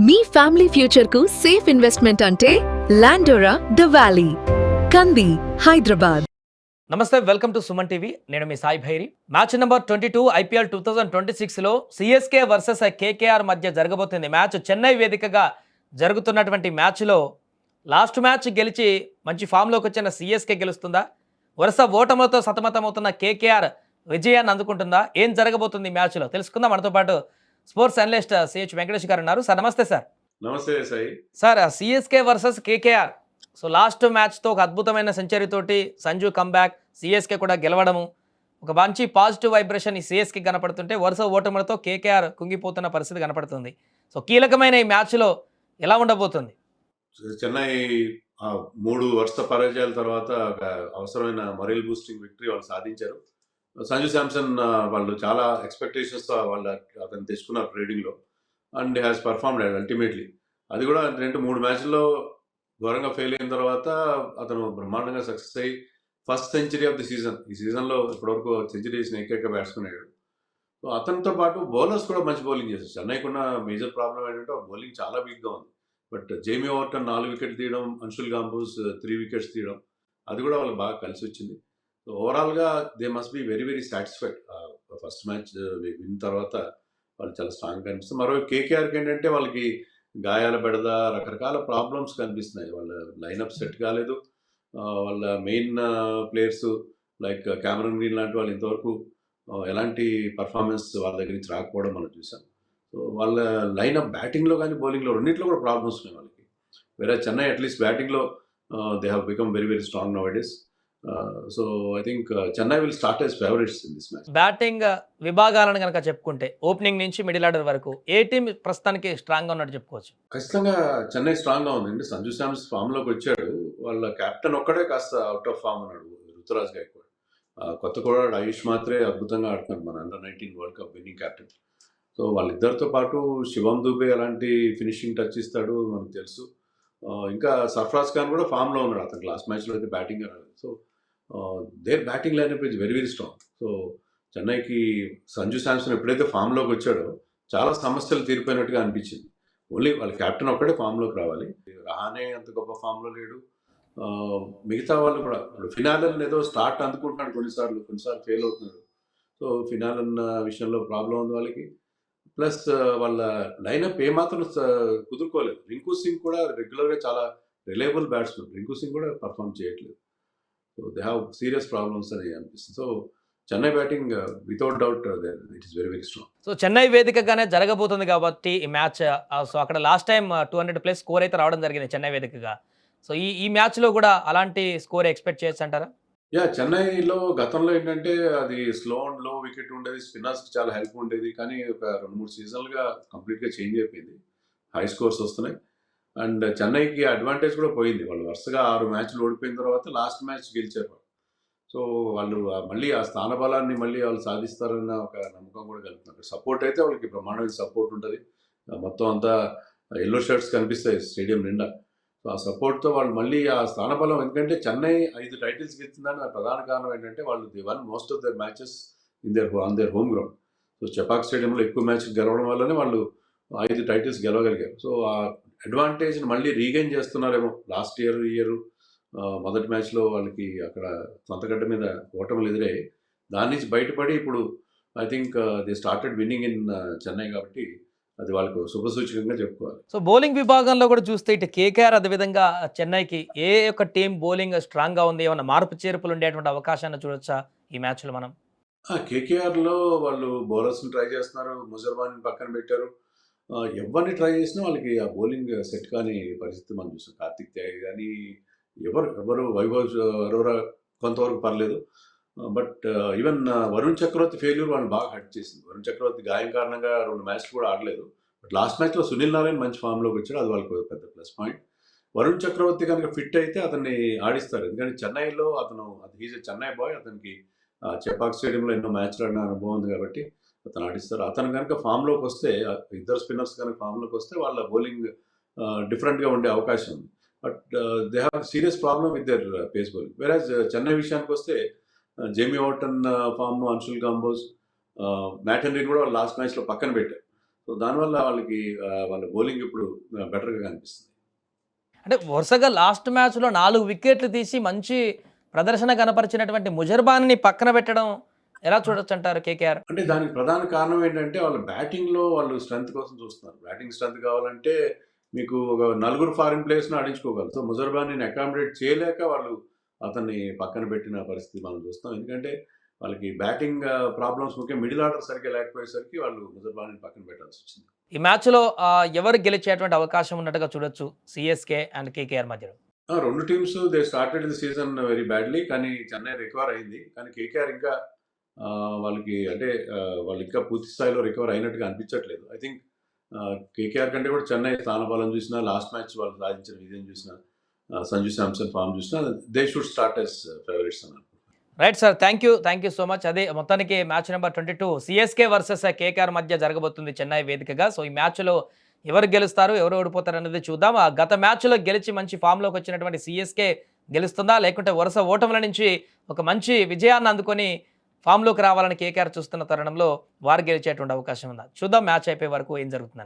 మీ family future కు safe investment అంటే లాండోరా the valley, కంది, హైదరాబాద్. నమస్తే, వెల్కమ్ టు సుమన్ టీవీ. నేను మీ Sai Bhairi. Match number 22 IPL 2026లో సిఎస్కే వర్సెస్ కేకేఆర్ మధ్య జరగబోతుంది మ్యాచ్. చెన్నై వేదికగా జరుగుతున్నటువంటి మ్యాచ్లో లాస్ట్ మ్యాచ్ గెలిచి మంచి ఫామ్లోకి వచ్చిన సిఎస్కే గెలుస్తుందా? వరుస ఓటములతో సతమతమవుతున్న కేకేఆర్ విజయాన్ని అందుకుంటుందా? ఏం జరగబోతుంది మ్యాచ్లో తెలుసుకుందాం. మనతో పాటు స్పోర్ట్స్ అనలిస్ట్ సిహెచ్ వెంకటేష్ గారు ఉన్నారు. సార్ నమస్తే. సార్ నమస్తే Sai. Sir, CSK versus KKR, so last మ్యాచ్తో ఒక అద్భుతమైన సెంచరీ తోటి సంజు కంబ్యాక్, సిఎస్కే కూడా గెలవడము, ఒక మంచి పాజిటివ్ వైబ్రేషన్ ఈ సిఎస్కే కనపడుతుంటే వరుస ఓటములతో కేకేఆర్ కుంగిపోతున్న పరిస్థితి కనపడుతుంది. సో కీలకమైన ఈ మ్యాచ్లో ఎలా ఉండబోతుంది? చెన్నై 3 వరుస పరాజయాల తర్వాత ఒక అవసరమైన మొరల్ బూస్టింగ్ విక్టరీ వాళ్ళు సాధించారు. సంజు శాంసన్ వాళ్ళు చాలా ఎక్స్పెక్టేషన్స్తో అతను తెచ్చుకున్నారు ట్రేడింగ్లో అండ్ హ్యాస్ పర్ఫార్మ్డ్ అల్టిమేట్లీ. అది కూడా 2-3 మ్యాచ్ల్లో ఘోరంగా ఫెయిల్ అయిన తర్వాత అతను బ్రహ్మాండంగా సక్సెస్ అయ్యి first century of the season, ఈ సీజన్లో ఇప్పటివరకు సెంచరీ చేసిన ఏకైక బ్యాట్స్మెన్ అయ్యాడు. సో అతనితో పాటు బౌలర్స్ కూడా మంచి బౌలింగ్ చేశారు. చెన్నైకున్న మేజర్ ప్రాబ్లం ఏంటంటే బౌలింగ్ చాలా వీక్గా ఉంది. బట్ జేమీ ఓవర్టన్ 4 వికెట్ తీయడం, అన్షుల్ గాంబూస్ 3 వికెట్స్ తీయడం, అది కూడా వాళ్ళకి బాగా కలిసి వచ్చింది. సో ఓవరాల్గా they must be very very satisfied. First match win తర్వాత వాళ్ళు చాలా స్ట్రాంగ్గా కనిపిస్తుంది. మరో కేకేఆర్కి ఏంటంటే వాళ్ళకి గాయాల బెడద, రకరకాల ప్రాబ్లమ్స్ కనిపిస్తున్నాయి. వాళ్ళ లైనప్ సెట్ కాలేదు. వాళ్ళ main players like Cameron green లాంటి వాళ్ళు ఇంతవరకు ఎలాంటి పర్ఫార్మెన్స్ వాళ్ళ దగ్గర నుంచి రాకపోవడం మనం చూసాం. సో వాళ్ళ లైనప్ బ్యాటింగ్లో కానీ బౌలింగ్లో రెండింటిలో కూడా ప్రాబ్లమ్స్ ఉన్నాయి వాళ్ళకి. వేరే చెన్నై అట్లీస్ట్ బ్యాటింగ్లో they have become very very strong nowadays. So I think Chennai will start as favourites in this match. Batting విభాగాలను కనుక చెప్పుకుంటే ఓపెనింగ్ నుంచి మిడిల్ ఆర్డర్ వరకు ఏ టీం ప్రస్తుతానికి స్ట్రాంగ్గా ఉన్నట్టు చెప్పుకోవచ్చు? ఖచ్చితంగా చెన్నై స్ట్రాంగ్గా ఉందండి. సంజు శామ్స్ ఫామ్లోకి వచ్చాడు. వాళ్ళ కెప్టెన్ ఒక్కడే కాస్త అవుట్ ఆఫ్ ఫామ్ అన్నాడు, రుతురాజ్ గైక్వాడ్. కొత్త కూడా ఆయుష్ మాత్రే అద్భుతంగా ఆడుతున్నాడు, మన under nineteen world cup winning captain. So వాళ్ళిద్దరితో పాటు శివం దుబే అలాంటి ఫినిషింగ్ టచ్ ఇస్తాడు మనకు తెలుసు. ఇంకా సర్ఫరాజ్ ఖాన్ కూడా ఫామ్లో ఉన్నాడు. అతను లాస్ట్ మ్యాచ్లో అయితే బ్యాటింగ్ రాలేదు. So their batting lineup is very very strong. So చెన్నైకి సంజు శాంసన్ ఎప్పుడైతే ఫామ్లోకి వచ్చాడో చాలా సమస్యలు తీరిపోయినట్టుగా అనిపించింది. ఓన్లీ వాళ్ళ కెప్టెన్ ఒక్కడే ఫామ్లోకి రావాలి. రహానే అంత గొప్ప ఫామ్లో లేడు. మిగతా వాళ్ళు కూడా ఇప్పుడు ఫినాలన్ ఏదో స్టార్ట్ అందుకుంటున్నాడు, కొన్నిసార్లు ఫెయిల్ అవుతున్నాడు. సో ఫినాలన్ విషయంలో ప్రాబ్లం ఉంది వాళ్ళకి. ప్లస్ వాళ్ళ లైనప్ ఏమాత్రం కుదురుకోలేదు. రింకు సింగ్ కూడా రెగ్యులర్గా చాలా రిలయబుల్ బ్యాట్స్మెన్, రింకు సింగ్ కూడా పర్ఫామ్ చేయట్లేదు. So they have serious problems అని అనిపిస్తుంది. So Chennai batting without doubt it is very very strong. So Chennai వేదికగానే జరగబోతుంది కాబట్టి ఈ మ్యాచ్, సో అక్కడ లాస్ట్ టైం 200+ స్కోర్ అయితే రావడం జరిగింది చెన్నై వేదికగా. సో ఈ మ్యాచ్లో కూడా అలాంటి స్కోర్ ఎక్స్పెక్ట్ చేయొచ్చు అంటారా? చెన్నైలో గతంలో ఏంటంటే అది స్లో అండ్ లో వికెట్ ఉండేది, స్పిన్నర్స్కి చాలా హెల్ప్ ఉండేది. కానీ ఒక 2-3 సీజన్లుగా కంప్లీట్గా చేంజ్ అయిపోయింది. హై స్కోర్స్ వస్తున్నాయి అండ్ చెన్నైకి అడ్వాంటేజ్ కూడా పోయింది. వాళ్ళు వరుసగా 6 మ్యాచ్లు ఓడిపోయిన తర్వాత లాస్ట్ మ్యాచ్ గెలిచారు. సో వాళ్ళు మళ్ళీ ఆ స్థానబలాన్ని మళ్ళీ వాళ్ళు సాధిస్తారన్న ఒక నమ్మకం కూడా కలుగుతున్నారు. సపోర్ట్ అయితే వాళ్ళకి బ్రహ్మాండమైన సపోర్ట్ ఉంటుంది. మొత్తం అంతా ఎల్లో షర్ట్స్ కనిపిస్తాయి స్టేడియం నిండా. సో ఆ సపోర్ట్తో వాళ్ళు మళ్ళీ ఆ స్థానబలం, ఎందుకంటే చెన్నై 5 టైటిల్స్ గెలిచిందని ప్రధాన కారణం ఏంటంటే వాళ్ళు the one most of their matches on their home ground. So Chepauk స్టేడియంలో ఎక్కువ మ్యాచ్లు గెలవడం వల్లనే వాళ్ళు 5 టైటిల్స్ గెలవగలిగారు. సో ఆ అడ్వాంటేజ్ని మళ్ళీ రీగైన్ చేస్తున్నారేమో. లాస్ట్ ఇయర్ మొదటి మ్యాచ్లో వాళ్ళకి అక్కడ సొంతగడ్డ మీద ఓటములు ఎదురయ్యాయి. దాని నుంచి బయటపడి ఇప్పుడు I think they started winnowing in Chennai, కాబట్టి అది వాళ్ళకు శుభసూచకంగా చెప్పుకోవాలి. సో బౌలింగ్ విభాగంలో కూడా చూస్తే ఇటు కేకేఆర్ అదేవిధంగా చెన్నైకి ఏ యొక్క టీం బౌలింగ్ స్ట్రాంగ్గా ఉంది? ఏమన్నా మార్పు చేర్పులు ఉండేటువంటి అవకాశాన్ని చూడొచ్చా ఈ మ్యాచ్లో మనం? కేకేఆర్లో వాళ్ళు బౌలర్స్ని ట్రై చేస్తున్నారు. ముజర్బాన్ని పక్కన పెట్టారు. ఎవరిని ట్రై చేసినా వాళ్ళకి ఆ బౌలింగ్ సెట్ కాని పరిస్థితి మనం చూస్తాం. కార్తిక్ త్యాగి కానీ ఎవరు వైభవ్ అరోరా కొంతవరకు పర్లేదు. But even Varun Chakravarthy failure వాళ్ళు బాగా హర్ట్ చేసింది. వరుణ్ చక్రవర్తి గాయం కారణంగా 2 మ్యాచ్లు కూడా ఆడలేదు. బట్ లాస్ట్ మ్యాచ్లో సునీల్ నారాయణ మంచి ఫామ్లోకి వచ్చాడు, అది వాళ్ళకి పెద్ద ప్లస్ పాయింట్. వరుణ్ చక్రవర్తి కనుక ఫిట్ అయితే అతన్ని ఆడిస్తారు. ఎందుకంటే చెన్నైలో హీజ్ ఎ చెన్నై బాయ్. అతనికి చెపాక్ స్టేడియంలో ఎన్నో మ్యాచ్లు ఆడిన అనుభవం ఉంది కాబట్టి అతను ఆడిస్తారు. అతను కనుక ఫామ్లోకి వస్తే, ఇద్దరు స్పిన్నర్స్ కనుక ఫామ్లోకి వస్తే వాళ్ళ బౌలింగ్ డిఫరెంట్గా ఉండే అవకాశం ఉంది. But they have serious problem with their pace bowling. వెరాజ్ చెన్నై విషయానికి వస్తే Jamie Overton form, Anshul Kamboj, Matt హెన్రీని కూడా లాస్ట్ మ్యాచ్లో పక్కన పెట్టారు. సో దానివల్ల వాళ్ళకి వాళ్ళ బౌలింగ్ ఇప్పుడు బెటర్గా కనిపిస్తుంది. అంటే వరుసగా లాస్ట్ మ్యాచ్‌లో 4 వికెట్లు తీసి మంచి ప్రదర్శన కనపరిచినటువంటి ముజర్బాన్ని పక్కన పెట్టడం ఎలా చూడొచ్చంటారు కేకేఆర్? అంటే దానికి ప్రధాన కారణం ఏంటంటే వాళ్ళ బ్యాటింగ్‌లో వాళ్ళు స్ట్రెంత్ కోసం చూస్తున్నారు. బ్యాటింగ్ స్ట్రెంత్ కావాలంటే మీకు ఒక నలుగురు ఫారిన్ ప్లేయర్స్‌ని ఆడించుకోగలరు. సో ముజర్బానిని అకామిడేట్ చేయలేక వాళ్ళు అతన్ని పక్కన పెట్టిన పరిస్థితి మనం చూస్తాం. ఎందుకంటే వాళ్ళకి బ్యాటింగ్ ప్రాబ్లమ్స్ ముఖ్యంగా మిడిల్ ఆర్డర్ సరిగ్గా లేకపోయేసరికి వాళ్ళు ముజర్బానిని పక్కన పెట్టాల్సొచ్చింది. ఈ మ్యాచ్‌లో ఎవరు గెలిచేటువంటి అవకాశం ఉన్నట్టుగా చూడొచ్చు సీఎస్‌కే అండ్ కేకేఆర్ మధ్యలో? 2 teams they started the season very badly. కానీ చెన్నై రికవర్ అయింది. కానీ కేకేఆర్ ఇంకా వాళ్ళకి అంటే వాళ్ళు ఇంకా పూర్తి స్థాయిలో రికవర్ అయినట్టుగా అనిపించట్లేదు. ఐ థింక్ కేకేఆర్ కంటే కూడా చెన్నై స్థానబలం చూసినా, లాస్ట్ మ్యాచ్ వాళ్ళు సాధించిన విజయం చూసినా, సంజు శాంసన్ ఫార్మ్ చూసినా they should start as favourites అని అనుకుంటున్నాను. Right sir. Thank you so much. అదే మొత్తానికి match number 22 CSK versus KKR మధ్య జరగబోతుంది చెన్నై వేదికగా. సో ఈ మ్యాచ్‌లో ఎవరు గెలుస్తారు, ఎవరు ఓడిపోతారు అనేది చూద్దాం. గత మ్యాచ్‌లో గెలిచి మంచి ఫామ్‌లోకి వచ్చినటువంటి సీఎస్‌కే గెలుస్తుందా? లేకుంటే వరుస ఓటముల నుంచి ఒక మంచి విజయాన్ని అందుకొని ఫామ్‌లోకి రావాలని కేకేఆర్ చూస్తున్న తరుణంలో వారు గెలిచేటువంటి అవకాశం ఉందా? చూద్దాం మ్యాచ్ అయిపోయే వరకు ఏం జరుగుతుందని.